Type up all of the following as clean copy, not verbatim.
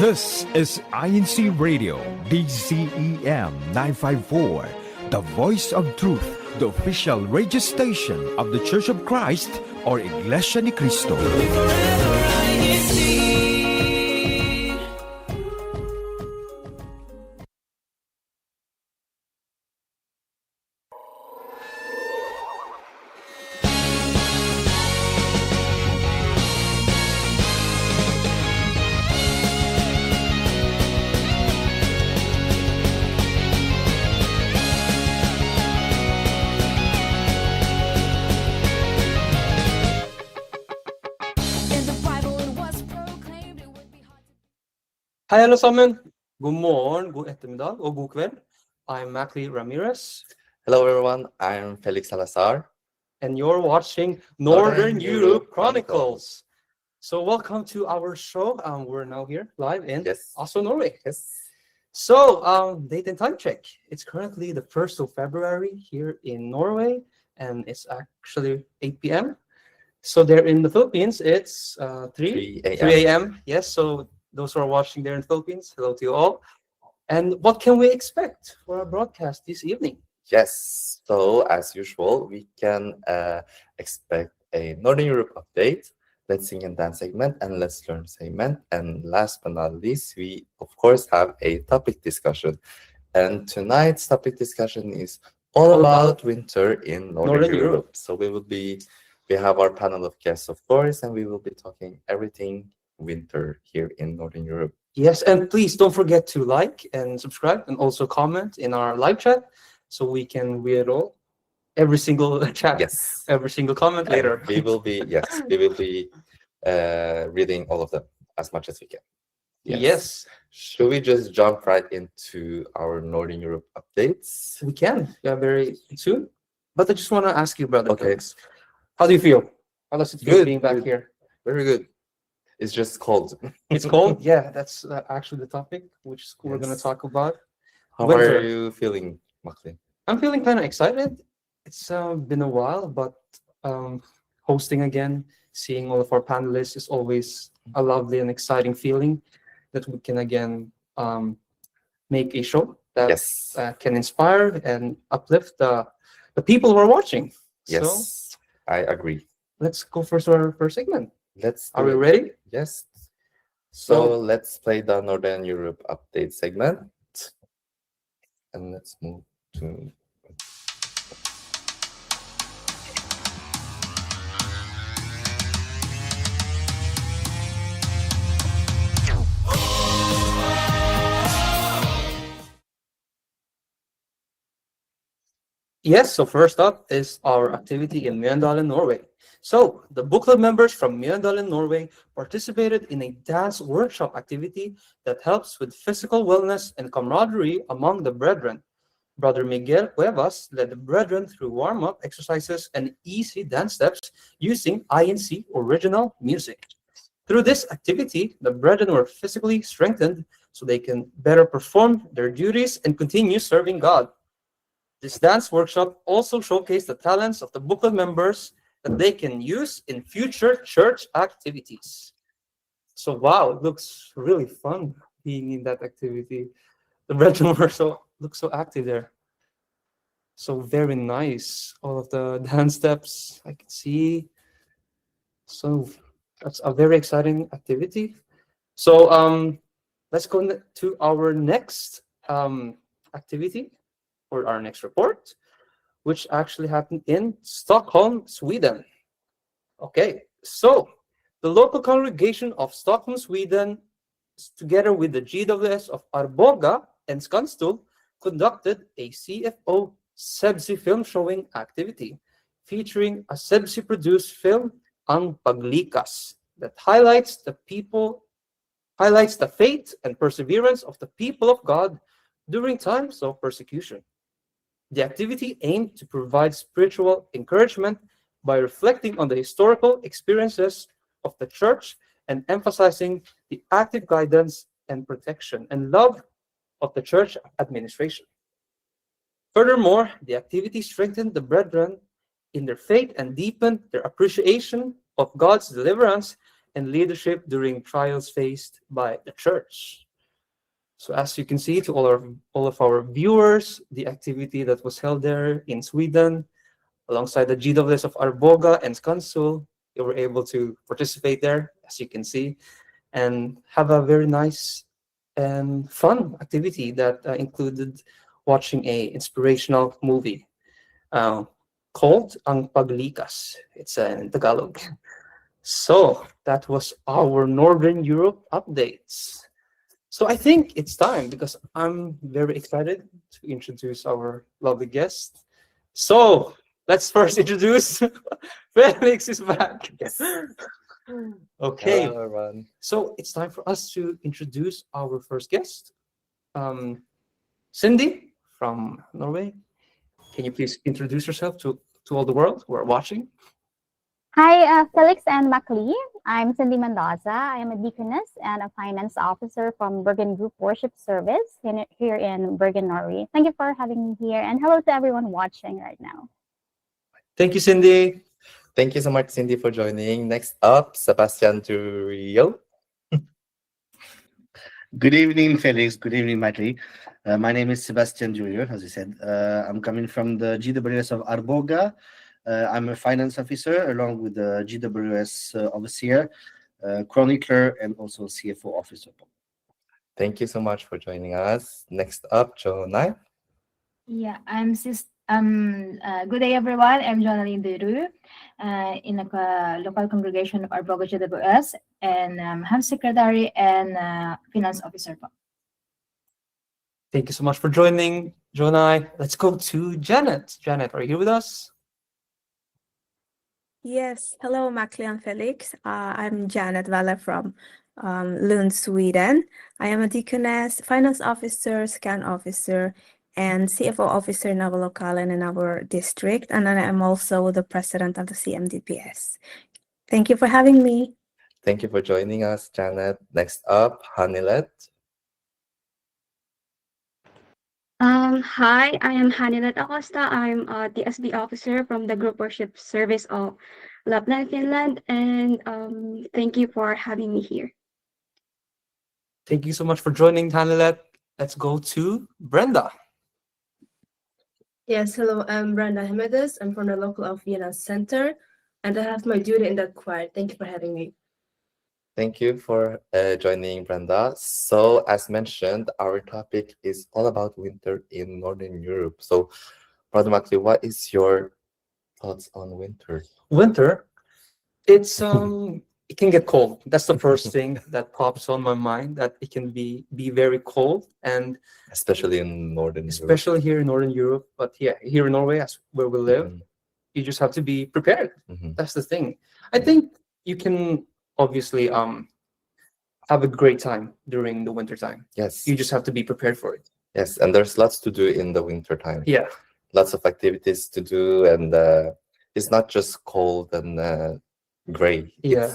This is INCRadio, DCEM 954, the voice of truth, the official radio station of the Church of Christ or Iglesia ni Cristo. Hei alle sammen. God morgen, god ettermiddag og god kveld. I'm Mackley Ramirez. Hello everyone, I'm Felix Salazar. And you're watching Northern Europe Chronicles. So welcome to our show. We're now here live in Oslo, Norway. Yes. So date and time check. It's currently the 1st of February here in Norway, and it's actually 8 p.m. So there in the Philippines, it's 3 a.m. Yes, so those who are watching there in the Philippines, hello to you all. And what can we expect for our broadcast this evening? Yes, so as usual, we can expect a Northern Europe update, Let's Sing and Dance segment, and Let's Learn segment. And last but not least, we of course have a topic discussion. And tonight's topic discussion is all about winter in Northern Europe. So we have our panel of guests, of course, and we will be talking everything winter here in Northern Europe. Yes, and please don't forget to like and subscribe and also comment in our live chat so we can read all every single chat, every single comment later. We will be reading all of them as much as we can. Yes. Should we just jump right into our Northern Europe updates? We can. Yeah, very soon. But I just want to ask you, brother. Felix, how do you feel? How does it feel being back here? Very good. It's just cold. It's cold? Yeah, that's actually the topic which we're going to talk about. How are you feeling, Mackley? I'm feeling kind of excited. It's been a while, but hosting again, seeing all of our panelists is always a lovely and exciting feeling that we can again make a show that can inspire and uplift the people who are watching. Yes, so, I agree. Let's go first to our first segment. Are we ready? Yes. So let's play the Northern Europe update segment. And let's move to... Yes, so first up is our activity in Mjøndalen, Norway. So, the book club members from Mjøndalen, Norway participated in a dance workshop activity that helps with physical wellness and camaraderie among the brethren. Brother Miguel Cuevas led the brethren through warm-up exercises and easy dance steps using INC original music. Through this activity, the brethren were physically strengthened so they can better perform their duties and continue serving God. This dance workshop also showcased the talents of the book club members that they can use in future church activities. So wow, it looks really fun being in that activity. The brethren look so active there. So very nice. All of the dance steps I can see. So that's a very exciting activity. So let's go to our next activity or our next report, which actually happened in Stockholm, Sweden. Okay, so the local congregation of Stockholm, Sweden, together with the GWS of Arboga and Skanstull, conducted a CFO CEBSI film showing activity, featuring a CEBSI-produced film, Ang Paglikas, that highlights the faith and perseverance of the people of God during times of persecution. The activity aimed to provide spiritual encouragement by reflecting on the historical experiences of the church and emphasizing the active guidance and protection and love of the church administration. Furthermore, the activity strengthened the brethren in their faith and deepened their appreciation of God's deliverance and leadership during trials faced by the church. So as you can see, to all of our viewers, the activity that was held there in Sweden, alongside the GWS of Arboga and Skansul, you were able to participate there, as you can see, and have a very nice and fun activity that included watching a inspirational movie uh, called Ang Paglikas. It's in Tagalog. So that was our Northern Europe updates. So I think it's time because I'm very excited to introduce our lovely guest. So let's first introduce Felix is back. Yes. Okay, Hello, everyone. so it's time for us to introduce our first guest, Cindy from Norway. Can you please introduce yourself to all the world who are watching? Hi, Felix and Maclee. I'm Cindy Mendoza. I am a deaconess and a finance officer from Bergen Group Worship Service here in Bergen, Norway. Thank you for having me here, and hello to everyone watching right now. Thank you, Cindy. Thank you so much, Cindy, for joining. Next up, Sebastian Durio. Good evening, Felix. Good evening, Matri. My name is Sebastian Junior, as you said. I'm coming from the GWS of Arboga. I'm a finance officer along with the GWS overseer, chronicler, and also CFO officer. Thank you so much for joining us. Next up, Jonai. Yeah, good day, everyone. I'm Jonaline Deru, in the local congregation of Arboga GWS, and I'm secretary and finance officer. Thank you so much for joining, Jonai. Let's go to Janet. Janet, are you here with us? Yes, hello, Maclee and Felix. I'm Janet Valla from Lund, Sweden. I am a deaconess, finance officer, scan officer, and CFO officer in our locale and in our district. And then I'm also the president of the CMDPS. Thank you for having me. Thank you for joining us, Janet. Next up, Hanilet. Hi, I am Hanilet Acosta. I'm a DSB officer from the Group Worship Service of Lapland, Finland, and thank you for having me here. Thank you so much for joining, Hanilet. Let's go to Brenda. Yes, hello, I'm Brenda Jimenez. I'm from the local of Vienna Center, and I have my duty in that choir. Thank you for having me. Thank you for joining, Brenda. So, as mentioned, our topic is all about winter in Northern Europe. So, Brother Mackley, what is your thoughts on winter? Winter, it's it can get cold. That's the first thing that pops on my mind. That it can be very cold, and Especially in Northern Europe. especially here in Northern Europe. But yeah, here in Norway, as where we live, you just have to be prepared. Mhm. That's the thing. I think you can obviously have a great time during the winter time. Yes. You just have to be prepared for it. Yes, and there's lots to do in the winter time. Yeah. Lots of activities to do, and it's not just cold and gray. Yeah.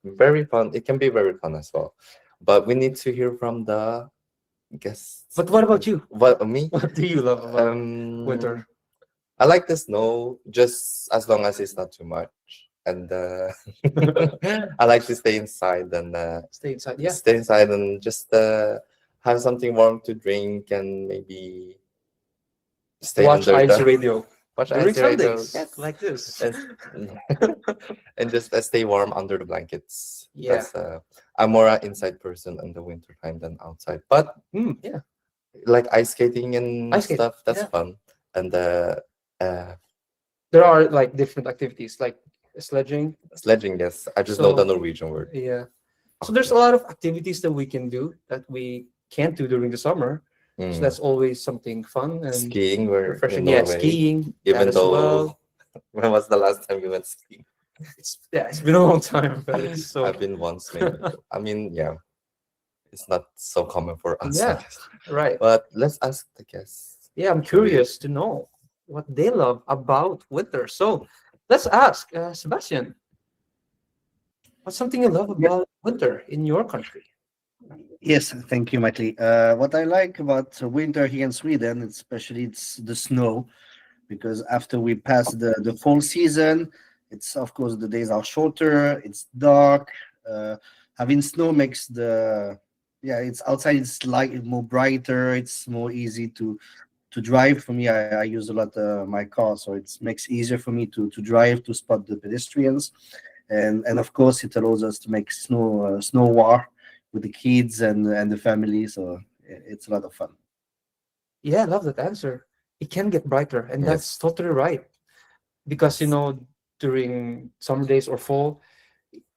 It's very fun. It can be very fun as well. But we need to hear from the guests. But what about you? What me? What do you love about Winter. winter? I like the snow, just as long as it's not too much. And I like to stay inside and Stay inside. Yeah. stay inside and just have something warm to drink and maybe stay Watch under INCradio the radio watch during INCradio. Sundays. Yes. Like this. And just stay warm under the blankets. Yeah. I'm more an inside person in the winter time than outside. But Yeah. like ice skating and Ice skating, stuff, that's yeah. fun. And There are like different activities like sledging. sledging, yes. I just know the So- Norwegian word. Yeah. So there's a lot of activities that we can do that we can't do during the summer. So Mm. that's always something fun and Skiing, we're refreshing. in Yeah, Norway. skiing. Even that as though well. when was the last time you went skiing? It's been a long time, but it's so I've been once, maybe. I mean, yeah, it's not so common for us. I Yeah. guess. right. But let's ask the guests. Yeah, I'm curious to know what they love about winter. So let's ask Sebastian. What's something you love about winter in your country? Yes, thank you, Matli. What I like about winter here in Sweden, especially it's the snow, because after we pass the fall season, It's, of course, the days are shorter, it's dark. Having snow makes it's outside, it's light, more brighter, it's more easy to drive. For me, I use a lot my car, so it makes easier for me to drive, to spot the pedestrians, and of course it allows us to make snow war with the kids and the family. So it's a lot of fun. Yeah, I love that answer. It can get brighter, and Yes. that's totally right. Because during summer days or fall,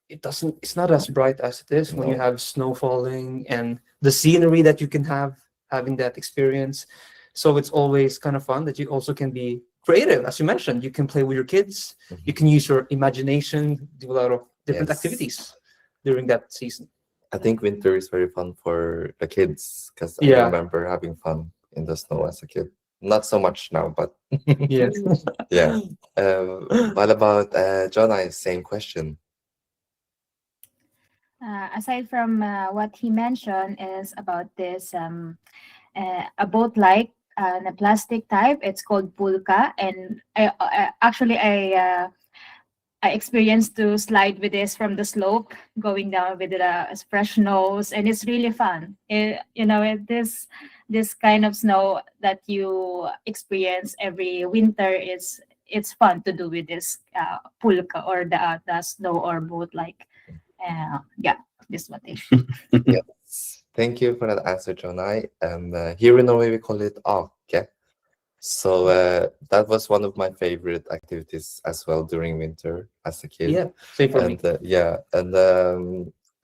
it's not as bright as it is when you No. have snow falling and the scenery that you can have having that experience. So it's always kind of fun that you also can be creative, as you mentioned. You can play with your kids, you can use your imagination, do a lot of different Yes. activities during that season. I think winter is very fun for the kids because I Yeah. remember having fun in the snow as a kid. Not so much now, but Yes. yeah. What about Jonah? Same question. Aside from what he mentioned is about this a boat like the plastic type. It's called pulka, and I experienced to slide with this from the slope, going down with the fresh snows, and it's really fun. This kind of snow that you experience every winter it's fun to do with this pulka or the snow or boat like. This is what they. Yes. Thank you for that answer, Jonai. And here in Norway, we call it ake. So that was one of my favorite activities as well during winter as a kid. Yeah, same for me. And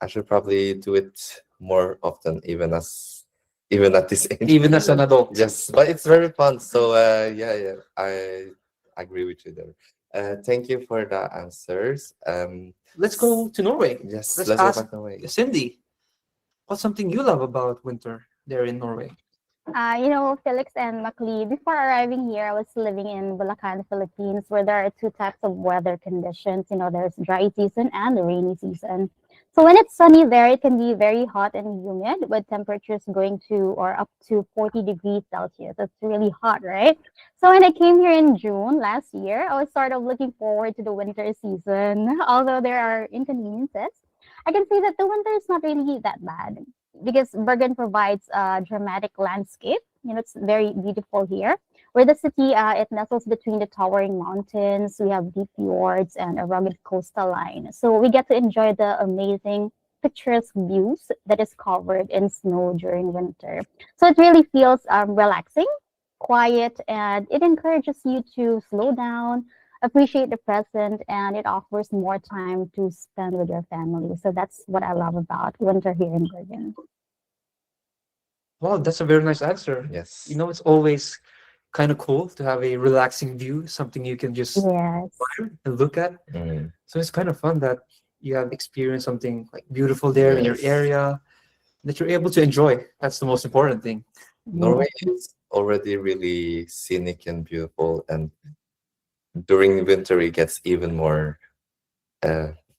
I should probably do it more often, even at this age. Even as an adult. Yes, but it's very fun. So yeah, I agree with you there. Thank you for the answers. Let's go to Norway. Yes, Let's let's go ask back to Norway. Cindy, what's something you love about winter there in Norway? Felix and Macleay, before arriving here, I was living in Bulacan, Philippines, where there are two types of weather conditions. There's dry season and the rainy season. So when it's sunny there, it can be very hot and humid with temperatures going to or up to 40 degrees Celsius. That's really hot, right? So when I came here in June last year, I was sort of looking forward to the winter season. Although there are inconveniences, I can say that the winter is not really that bad because Bergen provides a dramatic landscape. It's very beautiful here. Where the city, it nestles between the towering mountains. We have deep fjords and a rugged coastal line. So we get to enjoy the amazing picturesque views that is covered in snow during winter. So it really feels relaxing, quiet, and it encourages you to slow down, appreciate the present, and it offers more time to spend with your family. So that's what I love about winter here in Bergen. Wow, that's a very nice answer. Yes. It's always kind of cool to have a relaxing view, something you can just Yes. admire and look at. Mm. So it's kind of fun that you have experienced something like beautiful there in your Yes. area that you're able to enjoy. That's the most important thing. Norway is already really scenic and beautiful, and during winter it gets even more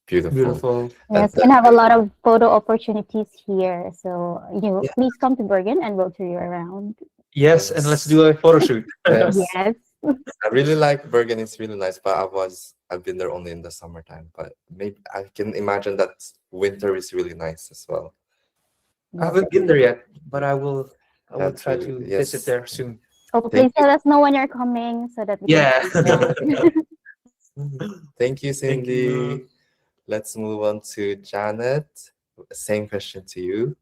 beautiful. Beautiful. Yes, And, and have a lot of photo opportunities here. So, Yeah. please come to Bergen and we'll tour you around. Yes, and let's do a photo shoot. Yes. Yes. I really like Bergen. It's really nice, but I've been there only in the summertime. But maybe I can imagine that winter is really nice as well. I haven't been there yet, but I will That's try really- to yes. visit there soon. Oh, please let us know when you're coming so that we Yeah. can Thank you, Thank Cindy. you. Let's move on to Janet. Same question to you.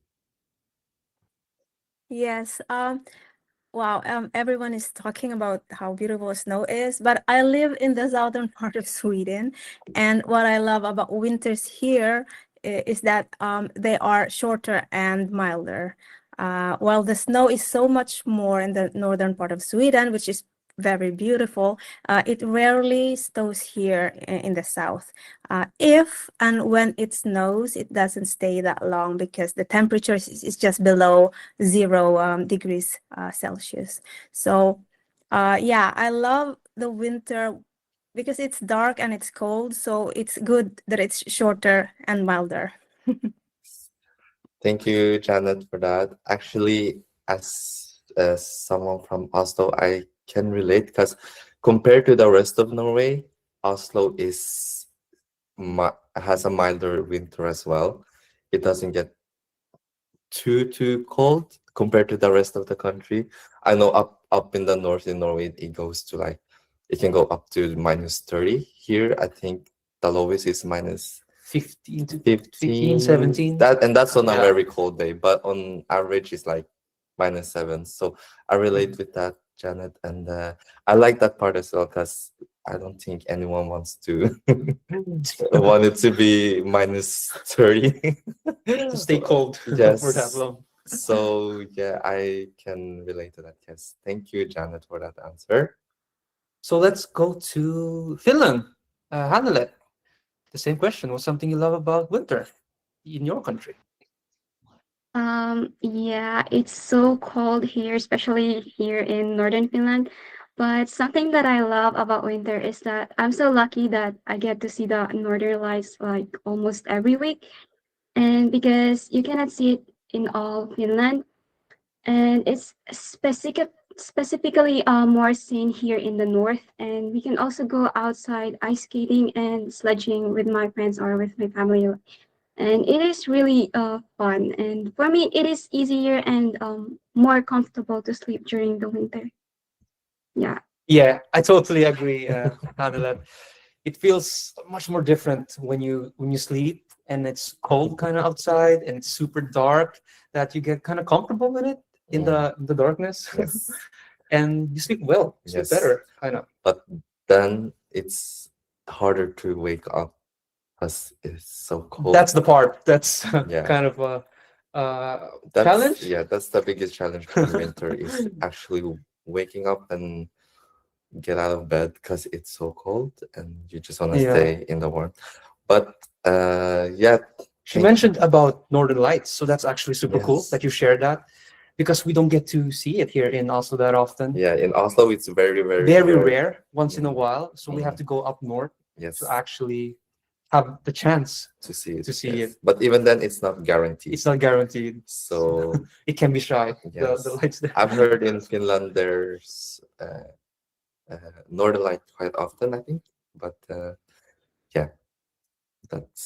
Yes. Wow. Everyone is talking about how beautiful snow is, but I live in the southern part of Sweden, and what I love about winters here is that they are shorter and milder. While the snow is so much more in the northern part of Sweden, which is very beautiful, it rarely snows here in the south. If and when it snows, it doesn't stay that long because the temperature is just below 0 degrees Celsius. So yeah, I love the winter because it's dark and it's cold, so it's good that it's shorter and milder. Thank you, Janet, for that. Actually, as someone from Oslo, I can relate because compared to the rest of Norway, Oslo has a milder winter as well. It doesn't get too cold compared to the rest of the country. I know up in the north in Norway it goes to like it can go up to -30. Here I think the lowest is minus 15 to 15, 17. that's on a Yeah. very cold day, but on average it's like -7. So I relate with that, Janet, and I like that part as well because I don't think anyone wants to want it to be -30. To stay cold Yes. for that long. So yeah, I can relate to that. Yes, thank you, Janet, for that answer. So let's go to Finland. Hannele, the same question. What's something you love about winter in your country? Yeah, it's so cold here, especially here in northern Finland. But something that I love about winter is that I'm so lucky that I get to see the northern lights like almost every week. And because you cannot see it in all Finland, and it's specifically more seen here in the north. And we can also go outside ice skating and sledging with my friends or with my family, and it is really fun. And for me, it is easier and more comfortable to sleep during the winter. Yeah. Yeah, I totally agree, Hannele. It feels much more different when you sleep and it's cold kind of outside and it's super dark, that you get kind of comfortable with it in the darkness. Yes. And you sleep well, you sleep Yes. better, I know. But then it's harder to wake up because it's so cold. That's the part that's Yeah. kind of a challenge. Yeah, that's the biggest challenge in winter is actually waking up and get out of bed because it's so cold and you just want to Yeah. stay in the warmth. But yeah, She mentioned about Northern Lights, so that's actually super cool Yes. that you shared that, because we don't get to see it here in Oslo that often. yeah, in Oslo it's very Very rare, once in a while. So we have Mhm. to go up north Yes, to actually have the chance. to see it. to see yes. it. But even then, it's not guaranteed. It's not guaranteed. So It can be shy. Yes. The lights there. I've heard in Finland there's Northern Light quite often, I think. But yeah, that's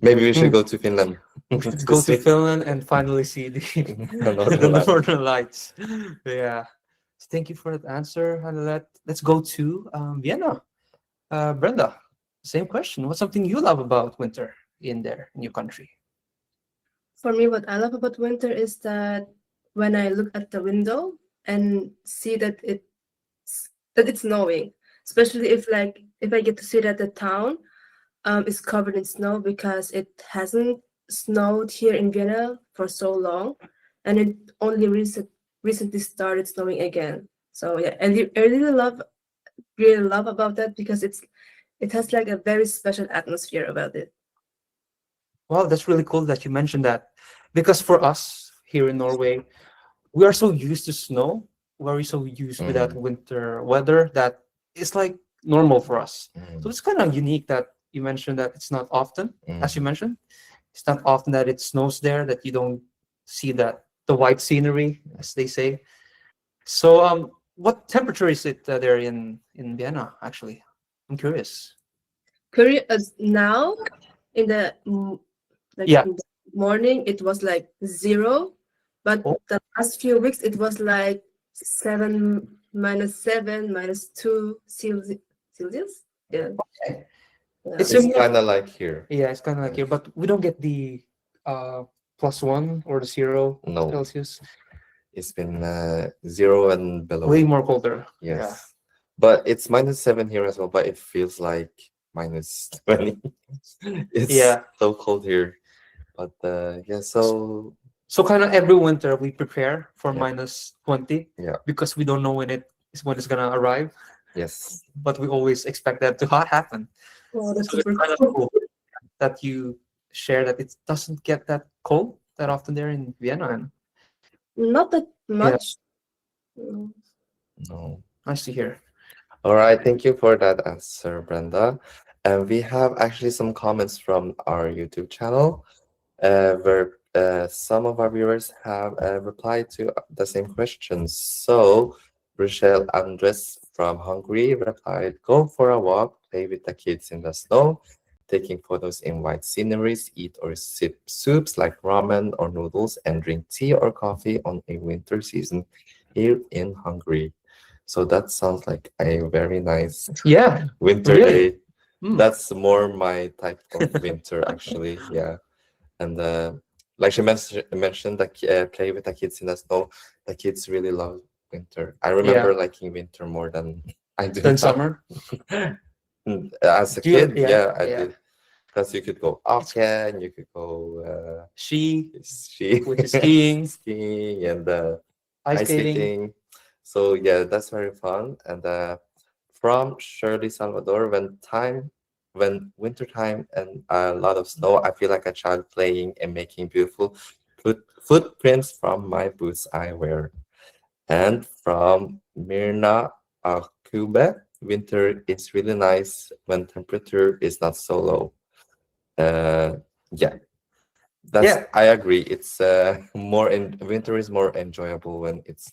maybe we should go to Finland. Let's go to see Finland and finally see the Northern Light. Northern Lights. Yeah. Thank you for that answer, Hannele. Let's go to Vienna. Brenda, same question. What's something you love about winter in your country? For me, what I love about winter is that when I look at the window and see that it's snowing, especially if I get to see that the town is covered in snow, because it hasn't snowed here in Vienna for so long, and it only recently started snowing again. So yeah, and I really love about that, because it has like a very special atmosphere about it. Well, that's really cool that you mentioned that, because for us here in Norway, we are so used to snow. We're so used with that winter weather that it's like normal for us. So it's kind of unique that you mentioned that it's not often, as you mentioned, it's not often that it snows there, that you don't see the white scenery, as they say. So, what temperature is it there in Vienna? Actually, I'm curious. Now in the Yeah. in the morning it was like 0, but Oh. the last few weeks it was like 7, -7, -2 Celsius. Yeah. Okay. Yeah. It's It's similar. kind of like here. Yeah, it's kind of like here, but we don't get the +1 or the 0 No. Celsius. It's been 0 and below. Way more colder. Yes. Yeah. But it's -7 here as well, but it feels like -20. It's Yeah. so cold here. But yeah, so So kind of every winter we prepare for Yeah. -20. Yeah. Because we don't know when it's gonna arrive, yes. but we always expect that to happen. Oh, that's So it's super kind of cool. cool that you share that it doesn't get that cold that often there in Vienna. And Not that much. Mm. No. nice to hear. All right, thank you for that answer, Brenda. And we have actually some comments from our YouTube channel, where some of our viewers have replied to the same questions. So, Rochelle Andres from Hungary replied, "Go for a walk, play with the kids in the snow, taking photos in white sceneries, eat or sip soups like ramen or noodles, and drink tea or coffee on a winter season here in Hungary." So that sounds like a very nice Yeah, winter really. day. Mm. That's more my type of winter, actually. Yeah. And like she mentioned that play with the kids in the snow, the kids really love winter. I remember liking winter more than I do Then now. summer. As a Do you- kid, yeah, yeah, I yeah. did. Because you could go and you could go Ski, ski, which is skiing, skiing, and ice ice skating. skating. So yeah, that's very fun. And from Shirley Salvador, when winter time and a lot of snow, I feel like a child playing and making beautiful footprints from my boots I wear. And from Mirna Akube, winter is really nice when temperature is not so low. Yeah, Yeah. I agree. It's more in winter is more enjoyable when it's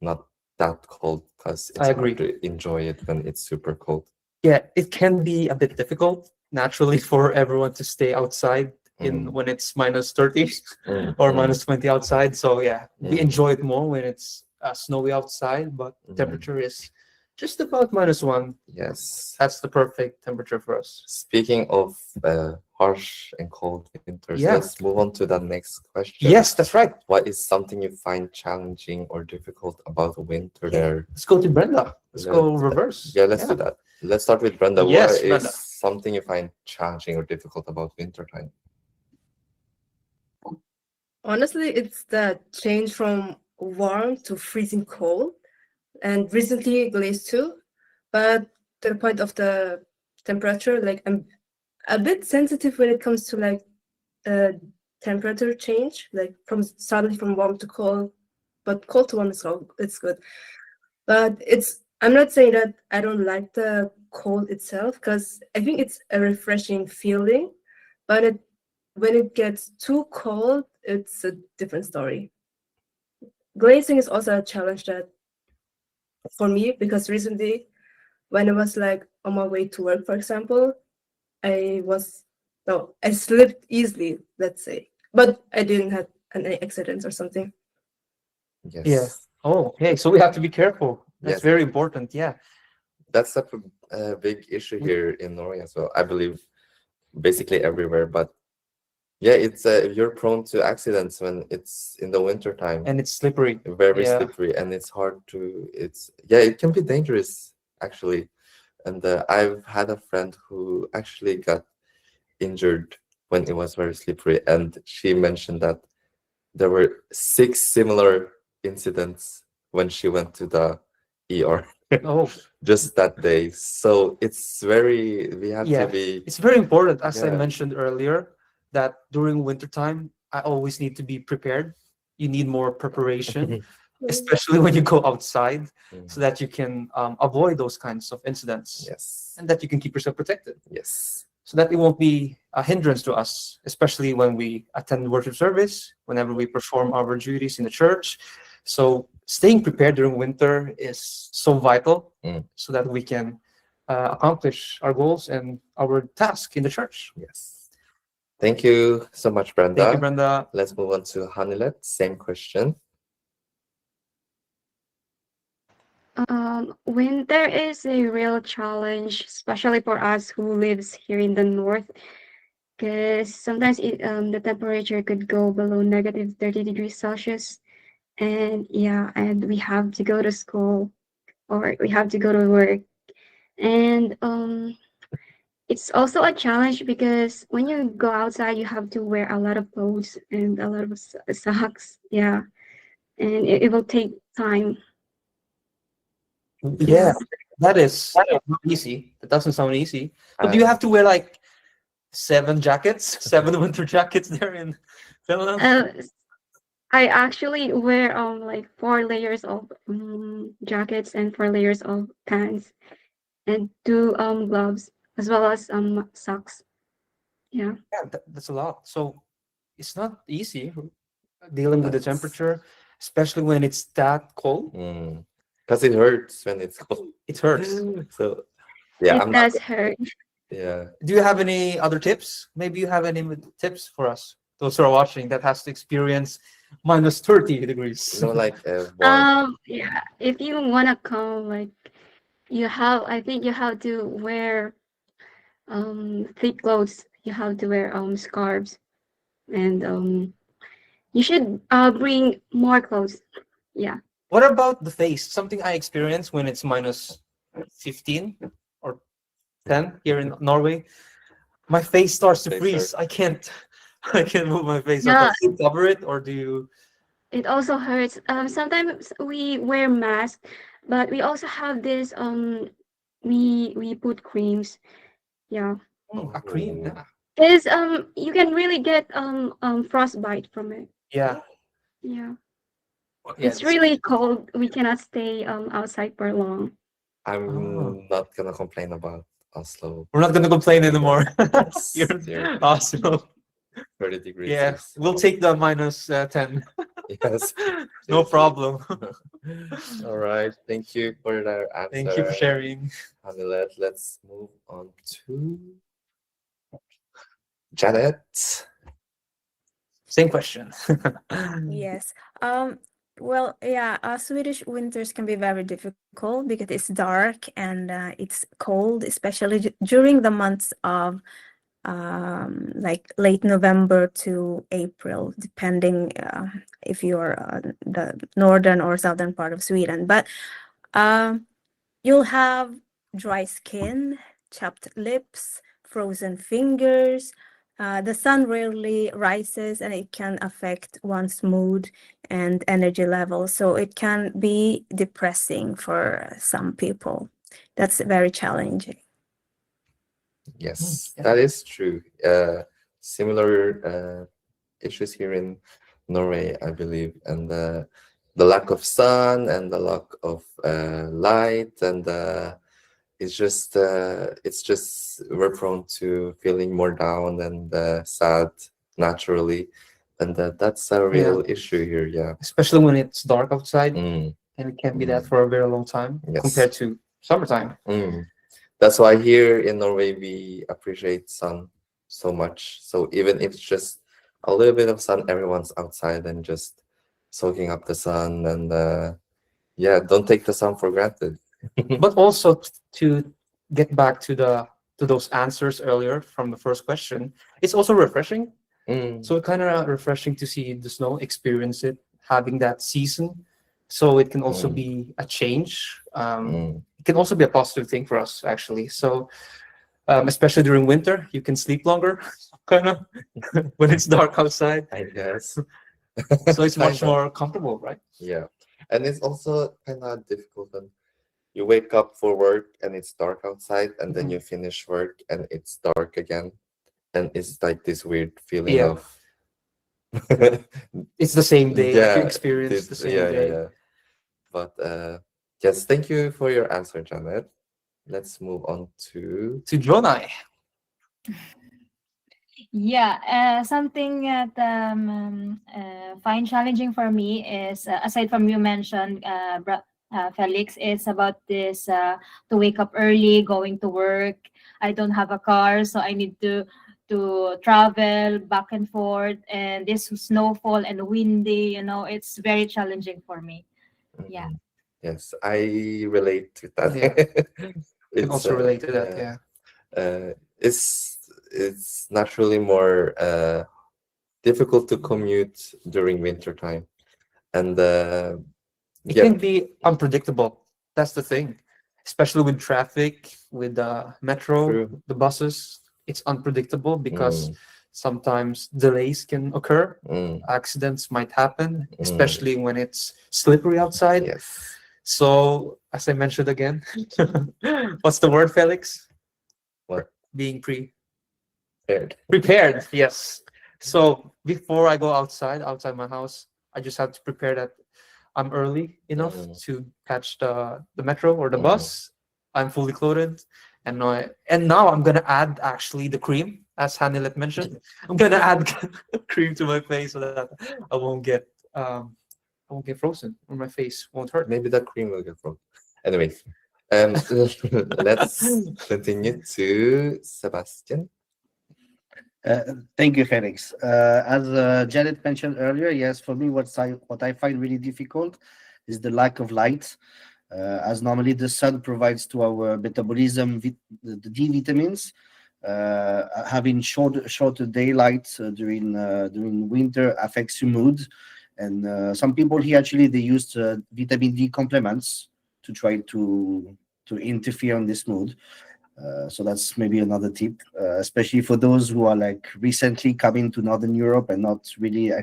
not that cold because I it's agree. hard to enjoy it when it's super cold. Yeah, it can be a bit difficult naturally for everyone to stay outside in Mm. when it's minus 30 Mm, or mm, minus 20 outside. So yeah, we Mm. enjoy it more when it's snowy outside, but Mm. temperature is just about -1. Yes. That's the perfect temperature for us. Speaking of harsh and cold winters, Yeah. let's move on to the next question. Yes, that's right. What is something you find challenging or difficult about winter there? Let's go to Brenda. Let's go Let's- reverse. Yeah, let's do that. Let's start with Brenda. Yes, What is Brenda. something you find challenging or difficult about winter time? Honestly, it's the change from warm to freezing cold, and recently glazed too. But to the point of the temperature, like I'm a bit sensitive when it comes to like temperature change, like from suddenly from warm to cold, but cold to warm is it's good. But I'm not saying that I don't like the cold itself, because I think it's a refreshing feeling, but when it gets too cold, it's a different story. Glazing is also a challenge that for me, because recently when I was like on my way to work, for example, I slipped easily, let's say, but I didn't have any accidents or something. Yes. Yeah. Oh, okay. So we have to be careful. That's Yes. very important. Yeah. That's a big issue here in Norway as well. I believe basically everywhere, but yeah, it's you're prone to accidents when it's in the winter time. And it's slippery. Very Yeah. slippery, and it's hard to. It can be dangerous actually. And I've had a friend who actually got injured when it was very slippery, and she mentioned that there were 6 similar incidents when she went to the ER. Oh, Just that day. So we have yeah. to be It's very important, as I Yeah. mentioned earlier, that during wintertime, I always need to be prepared. You need more preparation, especially when you go outside, so that you can avoid those kinds of incidents Yes. and that you can keep yourself protected, Yes. so that it won't be a hindrance to us, especially when we attend worship service, whenever we perform our duties in the church. So staying prepared during winter is so vital, Mm. so that we can accomplish our goals and our task in the church. Yes. Thank you so much, Brenda. Thank you, Brenda. Let's move on to Hanilet. Same question. Winter is a real challenge, especially for us who lives here in the north, because sometimes the temperature could go below negative 30 degrees Celsius, and we have to go to school or we have to go to work, and it's also a challenge because when you go outside, you have to wear a lot of clothes and a lot of socks, and it will take time. Yeah, that is not easy. That doesn't sound easy. But do you have to wear like 7 jackets, 7 winter jackets there in Finland? I actually wear like 4 layers of jackets and 4 layers of pants and 2 gloves as well as socks. Yeah. Yeah, that's a lot. So it's not easy dealing with the That's- temperature, especially when it's that cold. Mm. because it hurts when it's cold. It hurts. So yeah, It I'm not. does hurt. Yeah, Do you have any other tips? Maybe you have any tips for us, those who are watching that has to experience minus 30 degrees. like warm. Yeah, if you wanna come, like I think you have to wear thick clothes. You have to wear scarves, and you should bring more clothes. Yeah. What about the face? Something I experience when it's minus 15 or 10 here in Norway. My face starts to Face freeze. I can't I can't move my face. So Yeah, do you cover it or do you it also hurts. Sometimes we wear masks, but we also have this we put creams. Yeah. a cream? Yeah. Because you can really get frostbite from it. Yeah. Yeah. Yeah, It's really cold. We cannot stay outside for long. I'm Oh. not gonna complain about Oslo. We're not gonna complain anymore. Yes, You're yeah. awesome. 30 degrees. Yeah, is- we'll take the minus 10. Yes. No problem. All right. Thank you for that answer. Thank you for sharing. Hanilet. Let's move on to Janet. Same question. Yes. Well, yeah, Swedish winters can be very difficult because it's dark and it's cold, especially during the months of like late November to April, depending if you're the northern or southern part of Sweden. But you'll have dry skin, chapped lips, frozen fingers. The sun rarely rises and it can affect one's mood and energy level. So it can be depressing for some people. That's very challenging. Yes, yeah. that is true. Similar issues here in Norway, I believe, and the lack of sun and the lack of light, and it's just we're prone to feeling more down and sad naturally, and that's a real issue here. Yeah. Especially when it's dark outside Mm, and it can't be that for a very long time Yes. compared to summertime. That's why here in Norway we appreciate sun so much. So even if it's just a little bit of sun, everyone's outside and just soaking up the sun, and yeah, don't take the sun for granted. But also to get back to those answers earlier from the first question, it's also refreshing. So it's kind of refreshing to see the snow, experience it, having that season. So it can also be a change. It can also be a positive thing for us, actually. So especially during winter, you can sleep longer, kind of, when it's dark outside. I guess. So it's much Kinda. more comfortable, right? Yeah, and it's also kind of difficult when you wake up for work and it's dark outside, and then you finish work and it's dark again, and it's like this weird feeling Yeah. of It's the same day. Yeah, You experience the same day. yeah. But yes, thank you for your answer, Janet. Let's move on to To Jonai. Yeah, something that find challenging for me is aside from you mentioned, Felix, is about this to wake up early, going to work. I don't have a car, so I need to travel back and forth, and this snowfall and windy. It's very challenging for me. Yeah. Yes, I relate to that. Yeah. It's Can also relate to that. Yeah. It's naturally more difficult to commute during winter time, and It yeah, can be unpredictable. That's the thing, especially with traffic, with the metro, True. the buses. It's unpredictable because sometimes delays can occur. Accidents might happen, especially when it's slippery outside. yes, So, as I mentioned again, what's the word, Felix? What? Being Prepared. prepared. Yes. So before I go outside my house, I just have to prepare that I'm early enough to catch the metro or the bus. I'm fully clothed, and now I'm gonna add actually the cream, as Hanilet mentioned. I'm gonna add cream to my face so that I won't get won't get frozen, or my face won't hurt. Maybe the cream will get wrong. Anyway, let's continue to Sebastian. Thank you, Felix. As Janet mentioned earlier, yes, for me, what I find really difficult is the lack of light. As normally the sun provides to our metabolism the D vitamins. Having shorter daylight during winter affects your mood, and some people here actually they use vitamin D complements to try to interfere on this mood. So that's maybe another tip, especially for those who are like recently coming to Northern Europe and not really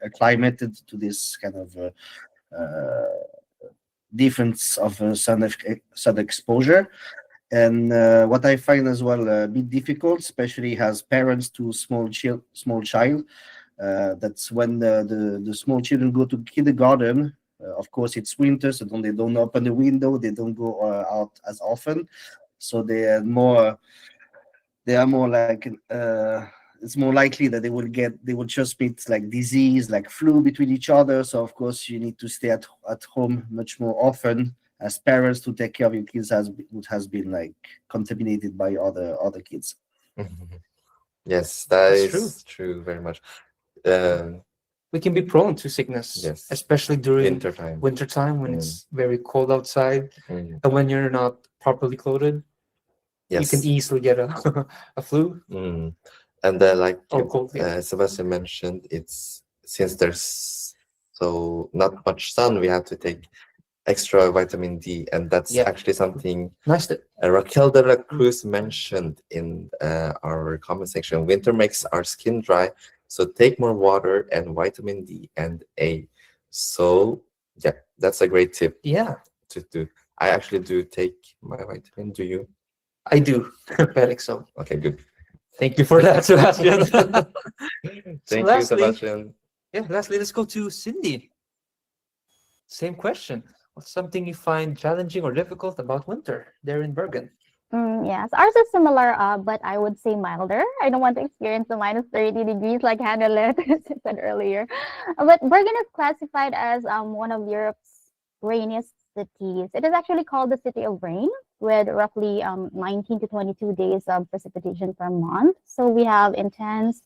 acclimated to this kind of difference of sun exposure. And what I find as well a bit difficult, especially as parents to small child, that's when the small children go to kindergarten. Of course, it's winter, so they don't open the window, they don't go out as often, so they are more like it's more likely that they will just meet like disease, like flu between each other. So of course, you need to stay at home much more often as parents to take care of your kids who has been like contaminated by other kids. Yes, that That's is true very much. We can be prone to sickness, Yes. especially during Wintertime. when it's very cold outside, Mm. and when you're not properly clothed, Yes. you can easily get a flu. Mm. And like cold, yeah. Sebastian mentioned, it's since there's so not much sun, we have to take extra vitamin D, and that's actually something nice that Raquel de la Cruz mentioned in our comment section. Winter makes our skin dry, so take more water and vitamin D and A. So yeah, that's a great tip. Yeah, to do. I actually do take my vitamin. Do you? I do, Felix. So okay, good. Thank you for that, Sebastian. Thank you, Sebastian. Yeah, lastly, let's go to Cindy. Same question. What's something you find challenging or difficult about winter there in Bergen? Yes, ours is similar, but I would say milder. I don't want to experience the minus 30 degrees like Hannah said earlier. But Bergen is classified as one of Europe's rainiest cities. It is actually called the City of Rain, with roughly 19 to 22 days of precipitation per month. So we have intense,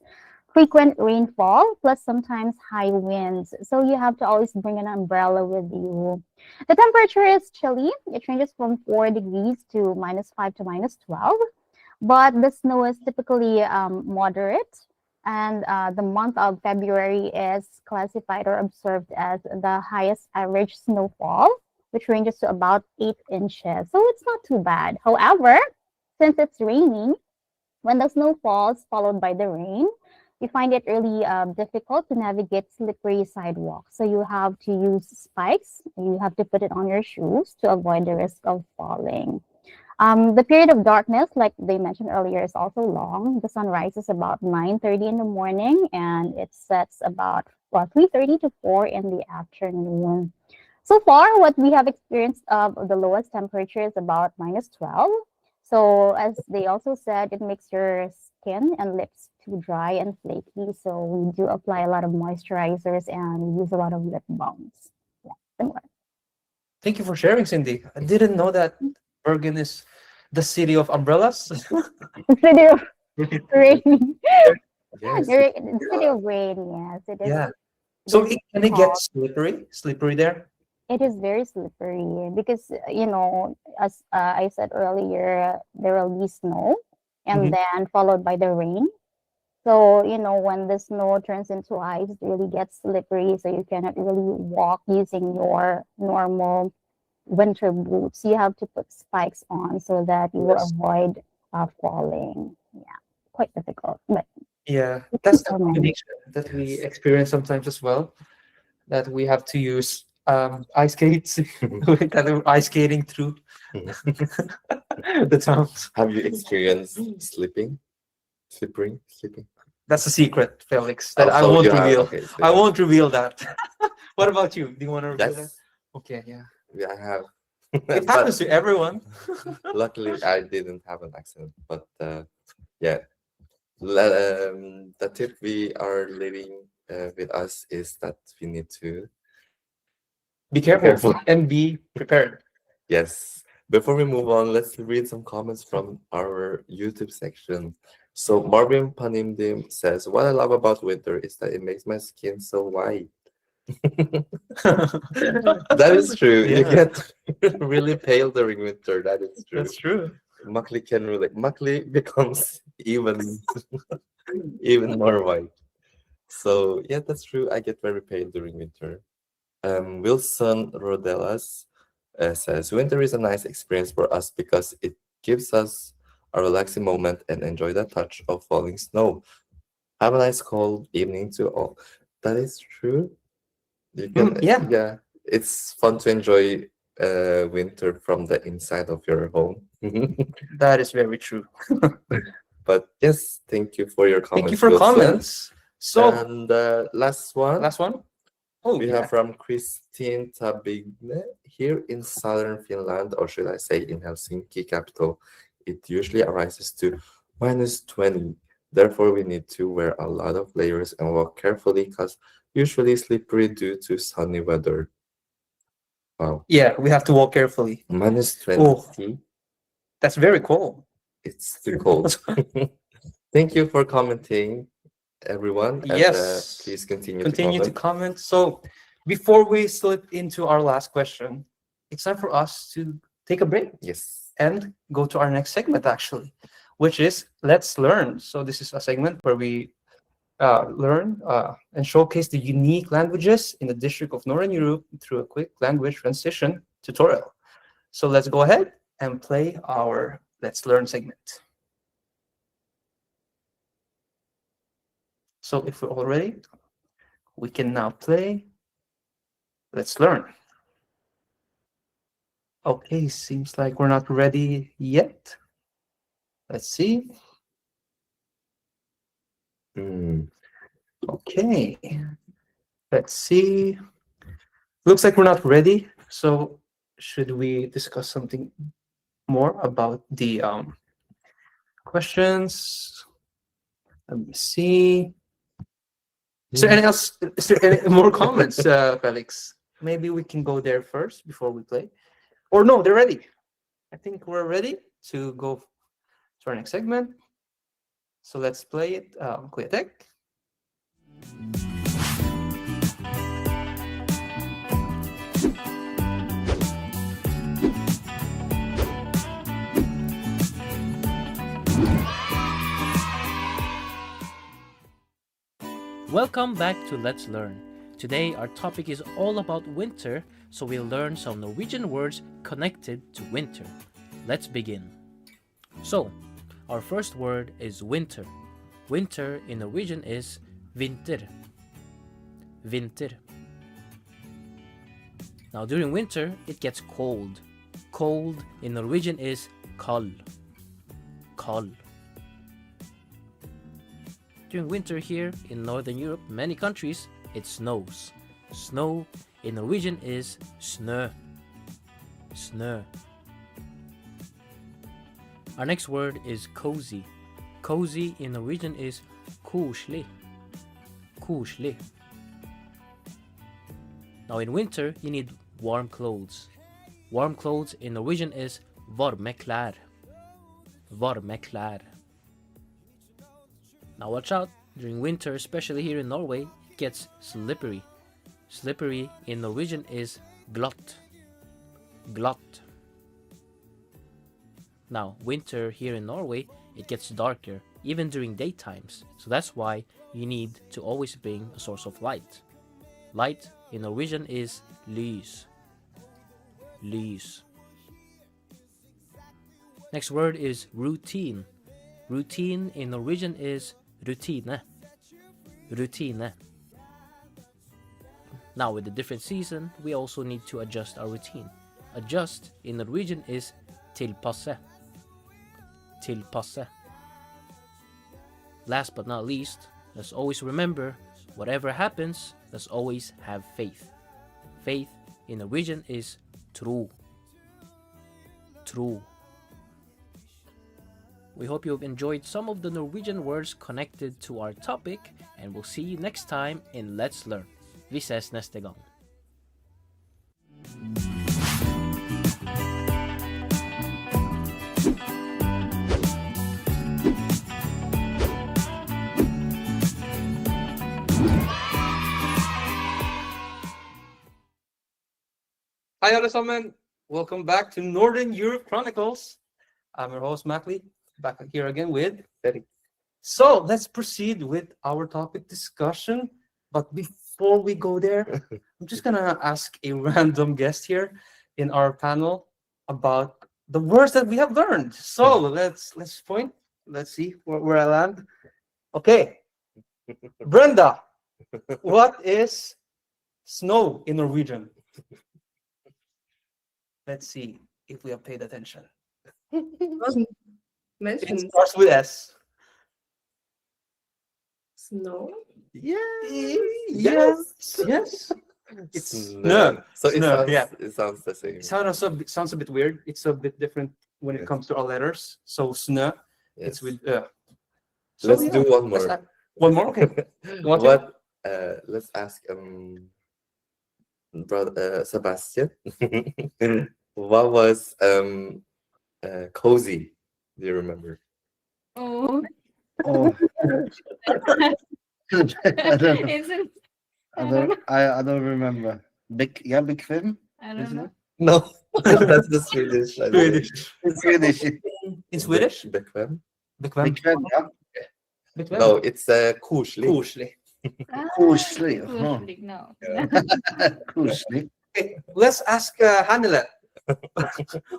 frequent rainfall, plus sometimes high winds. So you have to always bring an umbrella with you. The temperature is chilly. It ranges from 4 degrees to -5 to -12. But the snow is typically moderate. And the month of February is classified or observed as the highest average snowfall, which ranges to about 8 inches. So it's not too bad. However, since it's raining, when the snow falls followed by the rain, you find it really difficult to navigate slippery sidewalks. So you have to use spikes. You have to put it on your shoes to avoid the risk of falling. The period of darkness, like they mentioned earlier, is also long. The sun rises about 9:30 in the morning, and it sets about 3:30 to 4 in the afternoon. So far, what we have experienced of the lowest temperature is about -12. So as they also said, it makes your skin and lips too dry and flaky. So we do apply a lot of moisturizers and we use a lot of lip balms. Yeah, similar. Thank you for sharing, Cindy. I didn't know that Bergen is the city of umbrellas. City of rain. Yes. The city of rain, yes. It is. Yeah. So can it get slippery there? It is very slippery because, as I said earlier, there will be snow and then followed by the rain. So, when the snow turns into ice, it really gets slippery. So you cannot really walk using your normal winter boots. You have to put spikes on so that you will avoid falling. Yeah, quite difficult. But yeah, that's the combination that we experience sometimes as well. That we have to use ice skates, that we're ice skating through the towns. Have you experienced slipping? That's a secret, Felix, that I so won't you have- reveal. okay, so I you- won't reveal that. What about you? Do you want to reveal that? Yes, Okay, yeah. I have. It happens to everyone. Luckily, I didn't have an accident, but yeah. The tip we are leaving with us is that we need to Be careful, careful. and be prepared. Yes. Before we move on, let's read some comments from our YouTube section. So Marvin Panimdim says, "What I love about winter is that it makes my skin so white." That is true. You Yeah. get really pale during winter. That is true. That's true. Makli can relate. Makli becomes even more white. So yeah, that's true. I get very pale during winter. Wilson Rodelas says, "Winter is a nice experience for us because it gives us a relaxing moment and enjoy the touch of falling snow. Have a nice cold evening to all." That is true. You can, Yeah. yeah, it's fun to enjoy winter from the inside of your home. That is very true. But yes, thank you for your comments. Thank you for Wilson. comments. So, And last one. last one. Oh, We yeah. have from Christine Tabigne here in southern Finland, or should I say in Helsinki capital. It usually rises to -20. Therefore, we need to wear a lot of layers and walk carefully because usually slippery due to sunny weather. Wow, Yeah, we have to walk carefully. -20. Oh. That's very cold. It's too cold. Thank you for commenting, everyone. And, Yes. please continue to comment. So, before we slip into our last question, it's time for us to take a break Yes. and go to our next segment, actually, which is Let's Learn. So, this is a segment where we learn and showcase the unique languages in the District of Northern Europe through a quick language transition tutorial. So, let's go ahead and play our Let's Learn segment. So if we're all ready, we can now play Let's Learn. Okay, seems like we're not ready yet. Let's see. Okay, let's see. Looks like we're not ready. So should we discuss something more about the questions? Let me see. Is there any else? Is there any more comments, Felix? Maybe we can go there first before we play. Or no, they're ready. I think we're ready to go to our next segment. So let's play it. Kuya Tech. Welcome back to Let's Learn. Today our topic is all about winter, so we'll learn some Norwegian words connected to winter. Let's begin. So, our first word is winter. Winter in Norwegian is vinter. Vinter. Now during winter it gets cold. Cold in Norwegian is kald. Kald. During winter here in Northern Europe, many countries, it snows. Snow in Norwegian is snø. Snø. Our next word is cozy. Cozy in Norwegian is koselig. Koselig. Now in winter, you need warm clothes. Warm clothes in Norwegian is varme klær. Varme klær. Now watch out, during winter, especially here in Norway, it gets slippery. Slippery in Norwegian is glatt. Glatt. Now, winter here in Norway, it gets darker, even during daytimes. So that's why you need to always bring a source of light. Light in Norwegian is lys. Lys. Next word is routine. Routine in Norwegian is rutine. Rutine. Now with the different season, we also need to adjust our routine. Adjust in Norwegian is tilpasse. Tilpasse. Last but not least, let's always remember, whatever happens, let's always have faith. Faith in Norwegian is tro. Tro. We hope you have enjoyed some of the Norwegian words connected to our topic, and we'll see you next time in Let's Learn. Vi ses neste gang. Hi, allesammans. Welcome back to Northern Europe Chronicles. I'm your host, Mackley, back here again with Betty. So let's proceed with our topic discussion. But before we go there, I'm just gonna ask a random guest here in our panel about the words that we have learned. So let's point. Let's see where I land. Okay, Brenda, what is snow in Norwegian? Let's see if we have paid attention. Wasn't It mentioned starts with S. snow. Yes. It's No. So it Snow, sounds yeah. it sounds the same. It sounds a bit weird. It's a bit different when it Yes. comes to our letters. So snö, Yes. it's with So, Let's yeah, do one let's more. add one more. Okay. You want to? What? Let's ask brother Sebastian. What was cozy? Do you remember? Oh, Oh, I don't know. it's in, I don't remember. Big film? I don't know. No, that's the Swedish. I think. Swedish. It's Swedish. In Swedish? Bekväm? Bekväm. Big film, yeah. Bekväm. No, it's koselig. Koselig. Koselig. Koselig, no. Koselig. Okay, let's ask Hannele.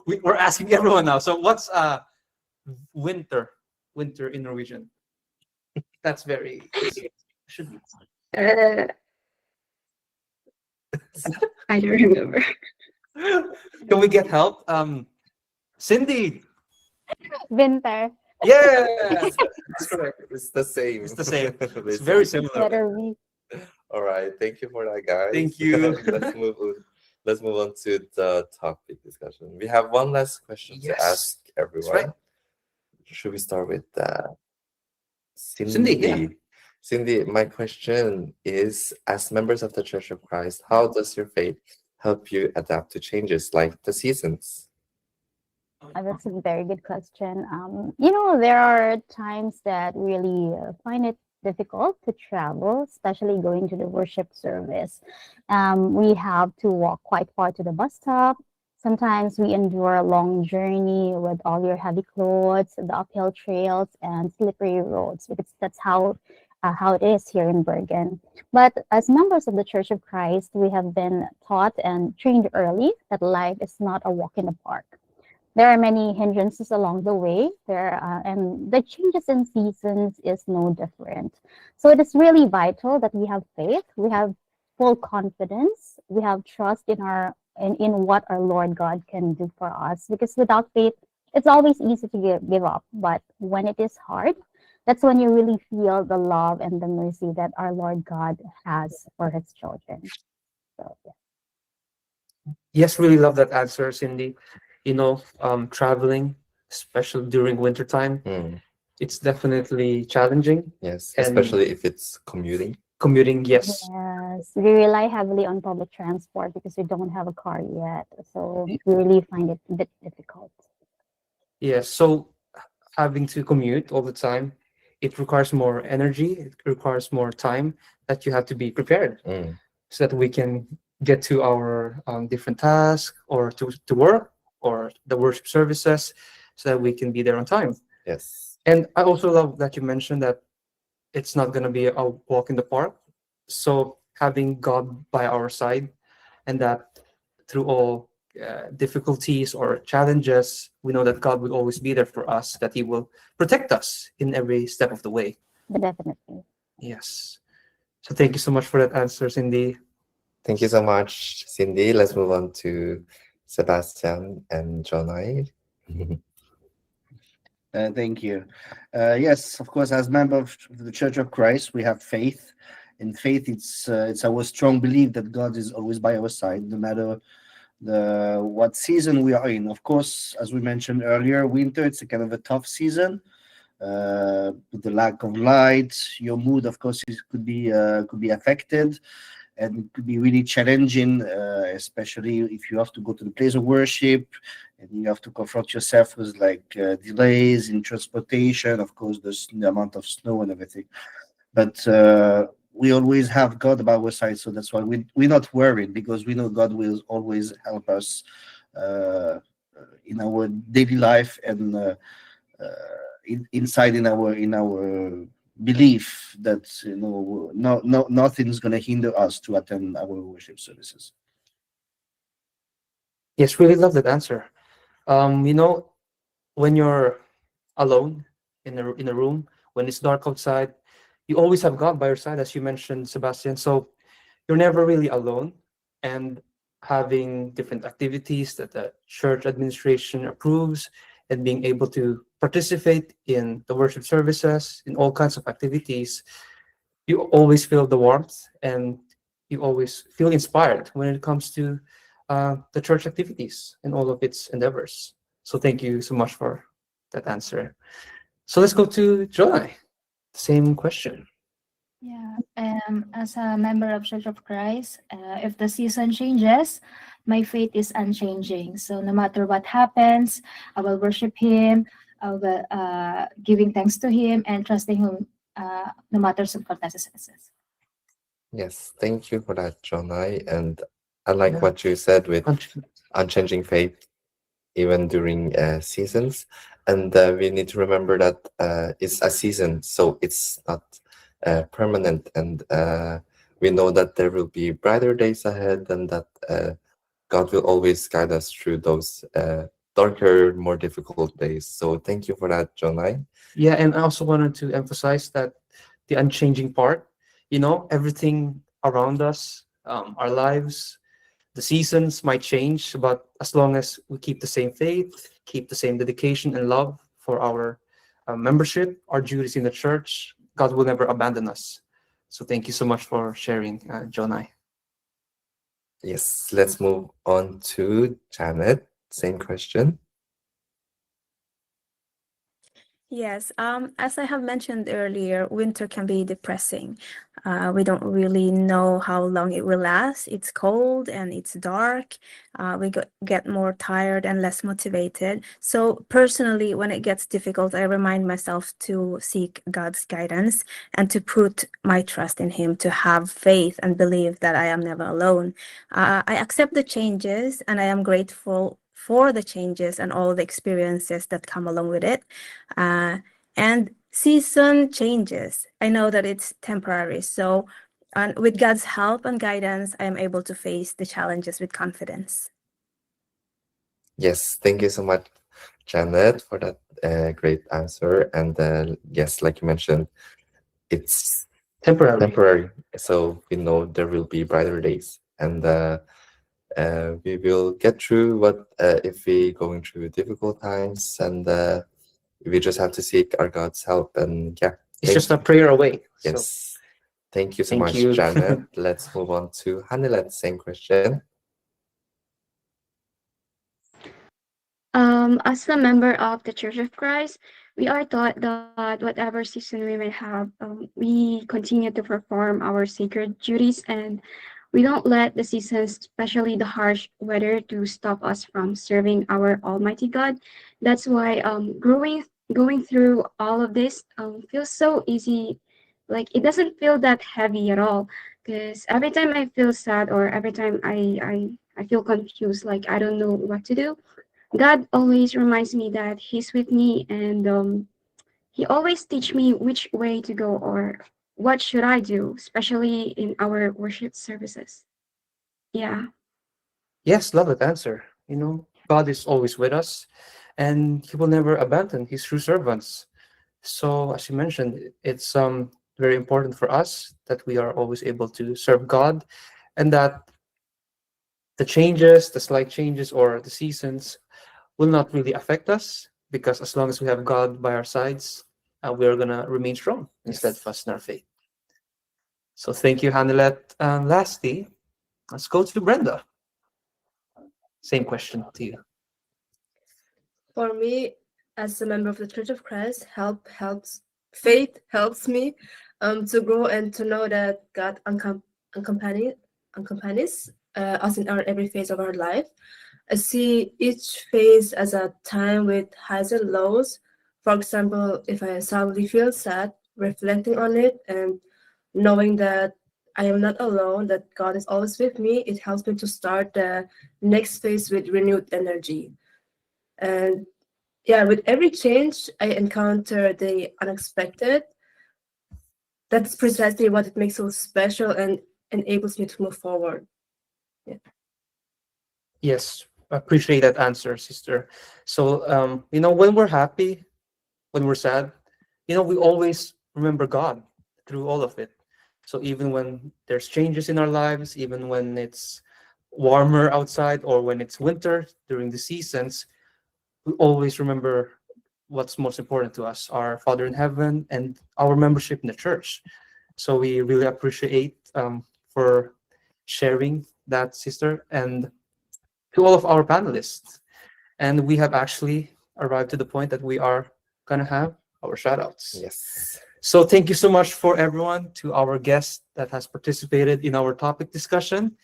We're asking everyone now. So what's winter? Winter in Norwegian. That's very should be. I don't remember. Can we get help? Cindy. Winter. Yes, that's correct. It's the same. It's the same. It's Basically. very similar. Better we. All right. Thank you for that, guys. Thank you. Let's move on to the topic discussion. We have one last question to Yes, ask everyone. right. Should we start with Cindy? Cindy, yeah. Cindy, my question is: as members of the Church of Christ, how does your faith help you adapt to changes like the seasons? That's a very good question. There are times that really find it difficult to travel, especially going to the worship service. We have to walk quite far to the bus stop. Sometimes we endure a long journey with all your heavy clothes, the uphill trails, and slippery roads, because that's how it is here in Bergen. But as members of the Church of Christ, we have been taught and trained early that life is not a walk in the park. There are many hindrances along the way, and the changes in seasons is no different. So it is really vital that we have faith, we have full confidence, we have trust in what our Lord God can do for us. Because without faith, it's always easy to give up. But when it is hard, that's when you really feel the love and the mercy that our Lord God has for his children. So, yeah. Yes, really love that answer, Cindy. Traveling, especially during wintertime, it's definitely challenging. Yes, And- especially if it's commuting. Commuting, yes. Yes, we rely heavily on public transport because we don't have a car yet. So we really find it a bit difficult. Yes. So having to commute all the time, it requires more energy, it requires more time that you have to be prepared so that we can get to our different tasks or to work or the worship services so that we can be there on time. Yes. And I also love that you mentioned that it's not going to be a walk in the park. So having God by our side, and that through all difficulties or challenges, we know that God will always be there for us, that he will protect us in every step of the way. Definitely. Yes. So thank you so much for that answer, Cindy. Thank you so much, Cindy. Let's move on to Sebastian and Jonai. Thank you. Yes, of course, as member of the Church of Christ, we have faith. In faith, it's our strong belief that God is always by our side, no matter what season we are in. Of course, as we mentioned earlier, winter, it's a kind of a tough season. With the lack of light, your mood, of course, could be affected, and it could be really challenging, especially if you have to go to the place of worship and you have to confront yourself with delays in transportation. Of course, there's the amount of snow and everything. But we always have God by our side, so that's why we're not worried, because we know God will always help us in our daily life, and inside in our belief that nothing's going to hinder us to attend our worship services. Yes, really love that answer. You know, when you're alone in a room, when it's dark outside, you always have God by your side, as you mentioned, Sebastian. So you're never really alone, and having different activities that the church administration approves, and being able to participate in the worship services, in all kinds of activities, you always feel the warmth, and you always feel inspired when it comes to the church activities and all of its endeavors. So thank you so much for that answer. So let's go to Joy. Same question. Yeah, as a member of Church of Christ, if the season changes, my faith is unchanging. So no matter what happens, I will worship Him. I will giving thanks to Him and trusting Him, no matter circumstances. Yes, thank you for that, Jonai. And I like Yeah. what you said with unchanging faith, even during seasons. And we need to remember that it's a season, so it's not permanent. And we know that there will be brighter days ahead, and that God will always guide us through those darker, more difficult days. So thank you for that, Jonai. Yeah, and I also wanted to emphasize that the unchanging part, everything around us, our lives, the seasons might change, but as long as we keep the same faith, keep the same dedication and love for our membership, our duties in the church, God will never abandon us. So thank you so much for sharing, Jonai. Yes, let's move on to Janet. Same question. Yes, as I have mentioned earlier, winter can be depressing. We don't really know how long it will last. It's cold and it's dark. Get more tired and less motivated. So personally, when it gets difficult, I remind myself to seek God's guidance and to put my trust in Him, to have faith and believe that I am never alone. I accept the changes, and I am grateful for the changes and all the experiences that come along with it. And season changes. I know that it's temporary. So with God's help and guidance, I am able to face the challenges with confidence. Yes, thank you so much, Janet, for that great answer. And yes, like you mentioned, it's temporary. So we know there will be brighter days, and we will get through what if we going through difficult times, and we just have to seek our God's help. And yeah, It's just a prayer away. yes. So Thank you so thank much, you. Janet. Let's move on to Hanilet. Same question. As a member of the Church of Christ, we are taught that whatever season we may have, we continue to perform our sacred duties, and we don't let the seasons, especially the harsh weather, to stop us from serving our Almighty God. That's why going through all of this feels so easy. Like it doesn't feel that heavy at all. Because every time I feel sad, or every time I feel confused, like I don't know what to do, God always reminds me that He's with me, and He always teach me which way to go or what should I do, especially in our worship services. Yeah. Yes, love that answer. God is always with us, and He will never abandon His true servants. So, as you mentioned, it's very important for us that we are always able to serve God, and that the changes, the slight changes, or the seasons will not really affect us, because as long as we have God by our sides, we are gonna remain strong and steadfast in our faith. So, thank you, Hanelet. And lastly, let's go to Brenda. Same question to you. For me, as a member of the Church of Christ, faith helps me to grow and to know that God accompanies us in our every phase of our life. I see each phase as a time with highs and lows. For example, if I suddenly feel sad, reflecting on it and knowing that I am not alone, that God is always with me, it helps me to start the next phase with renewed energy. And yeah, with every change, I encounter the unexpected. That's precisely what it makes so special and enables me to move forward. Yeah. Yes, appreciate that answer, sister. So, when we're happy, when we're sad, we always remember God through all of it. So even when there's changes in our lives, even when it's warmer outside or when it's winter during the seasons, we always remember what's most important to us, our Father in heaven and our membership in the church. So we really appreciate for sharing that, sister, and to all of our panelists. And we have actually arrived to the point that we are gonna have our shout outs. Yes. So thank you so much for everyone, to our guest that has participated in our topic discussion.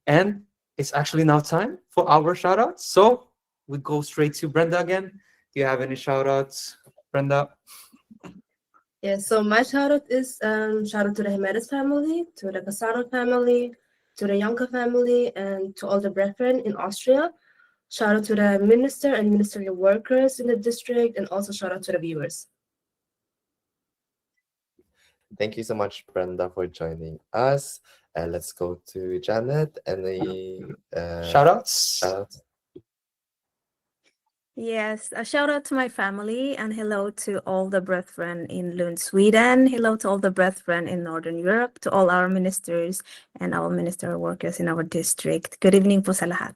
And it's actually now time for our shout outs. So we go straight to Brenda again. Do you have any shout outs, Brenda? Yeah, so my shout out is shout out to the Jimenez family, to the Casano family, to the Yonka family, and to all the brethren in Austria. Shout out to the minister and ministerial workers in the district, and also shout out to the viewers. Thank you so much, Brenda, for joining us. Let's go to Janet. Any Shout outs? shout outs? Yes, a shout out to my family and hello to all the brethren in Lund, Sweden. Hello to all the brethren in Northern Europe, to all our ministers and our ministerial workers in our district. Good evening po sa lahat.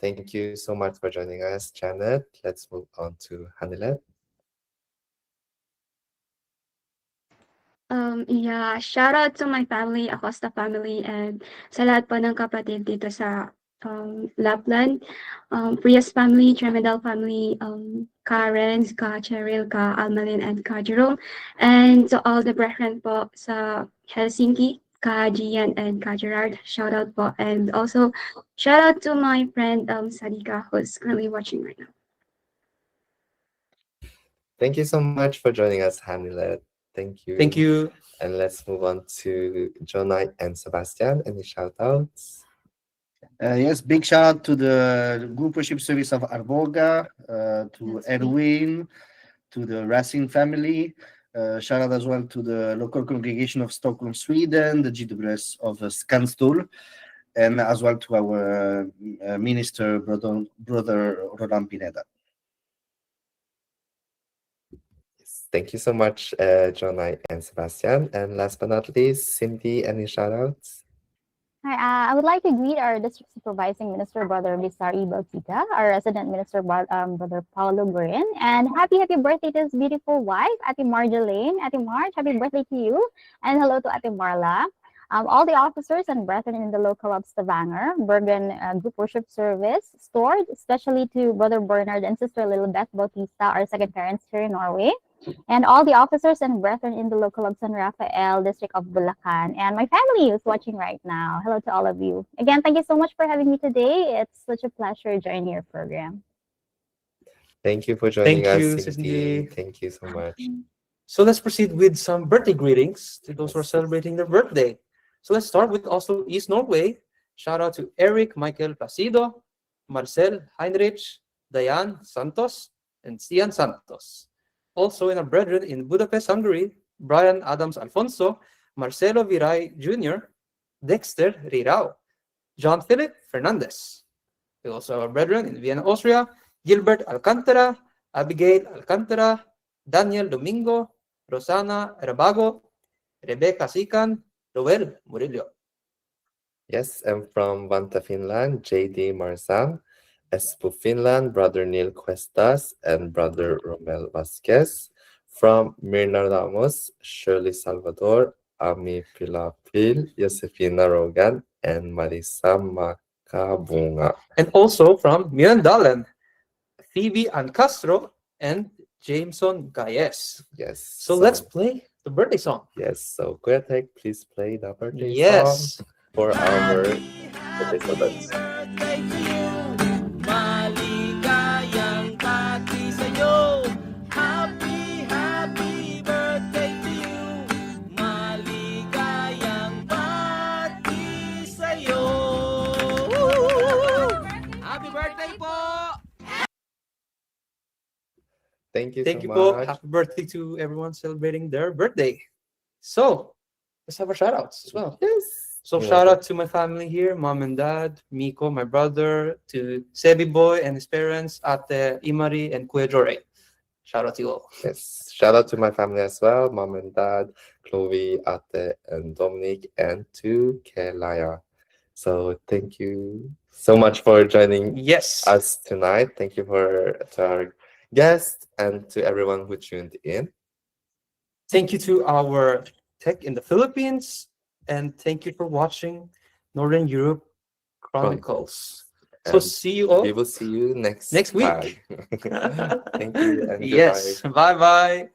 Thank you so much for joining us, Janet. Let's move on to Hanilet. Yeah, shout out to my family, Acosta family, and sa lahat po ng kapatid dito sa Lapland, Prius family, Tremedal family, Karens, Ka Cheryl, Ka Almalin, and Ka Jerome, and to all the brethren po sa Helsinki, Ka Gian and Ka Gerard, shout out po, and also shout out to my friend Sadika, who's currently watching right now. Thank you so much for joining us, Hanilet. Thank you. Thank you. And let's move on to Jonai and Sebastian. Any shout outs? Yes, big shout out to the group worship service of Arboga, to Edwin, to the Racing family. Shout out as well to the local congregation of Stockholm, Sweden, the GWS of Skanstull, and as well to our minister, brother Roland Pineda. Thank you so much, Jonai and Sebastian. And last but not least, Cindy, any shout outs? Hi, I would like to greet our district supervising minister, Brother Lizari Bautista, our resident minister, Brother Paulo Gurin, and happy birthday to his beautiful wife, Ate Marjolaine. Ate Marj, happy birthday to you, and hello to Ate Marla. All the officers and brethren in the local of Stavanger, Bergen Group Worship Service, stored, especially to Brother Bernard and Sister Lilibeth Bautista, our second parents here in Norway, and all the officers and brethren in the local of San Rafael, district of Bulacan, and my family who's watching right now. Hello to all of you. Again, thank you so much for having me today. It's such a pleasure joining your program. Thank you for joining us, you, Cindy. Cindy. Thank you so much. So let's proceed with some birthday greetings to those who are celebrating their birthday. So let's start with Oslo, East Norway. Shout out to Eric Michael Placido, Marcel Heinrich, Diane Santos, and Cian Santos. Also in our brethren in Budapest, Hungary, Brian Adams Alfonso, Marcelo Viray Jr., Dexter Rirao, John Philip Fernandez. We also have our brethren in Vienna, Austria, Gilbert Alcantara, Abigail Alcantara, Daniel Domingo, Rosana Rabago, Rebecca Sican, Roel Murillo. Yes, and from Vanta, Finland, JD Marsam, Espoo, Finland, Brother Neil Cuestas, and Brother Romel Vasquez. From Mirna Ramos, Shirley Salvador, Ami Pilapil, Josefina Rogan, and Marisa Macabunga. And also from Mjøndalen, Phoebe Ann Castro and Jameson Gayes. Yes. So let's play the birthday song. Yes, so Guetek, please play the birthday Yes. song for our birthday celebrants. Maligayang pati sa'yo. Happy, happy birthday to you. Thank you Thank so you po. much. Happy birthday to everyone celebrating their birthday. So, let's have our shout outs as well. Yes. So, You're shout welcome. out to my family here, mom and dad, Miko, my brother, to Sebi Boy and his parents, Ate Imari and Kuya Jore. Shout out to you all. Yes. Shout out to my family as well, mom and dad, Chloe, Ate, and Dominic, and to Kelaya. So thank you so much for joining Yes. us tonight. Thank you to our guests and to everyone who tuned in. Thank you to our tech in the Philippines, and thank you for watching Northern Europe Chronicles. So And see you all we will see you next next week. time. Thank you and Yes. goodbye. Bye bye.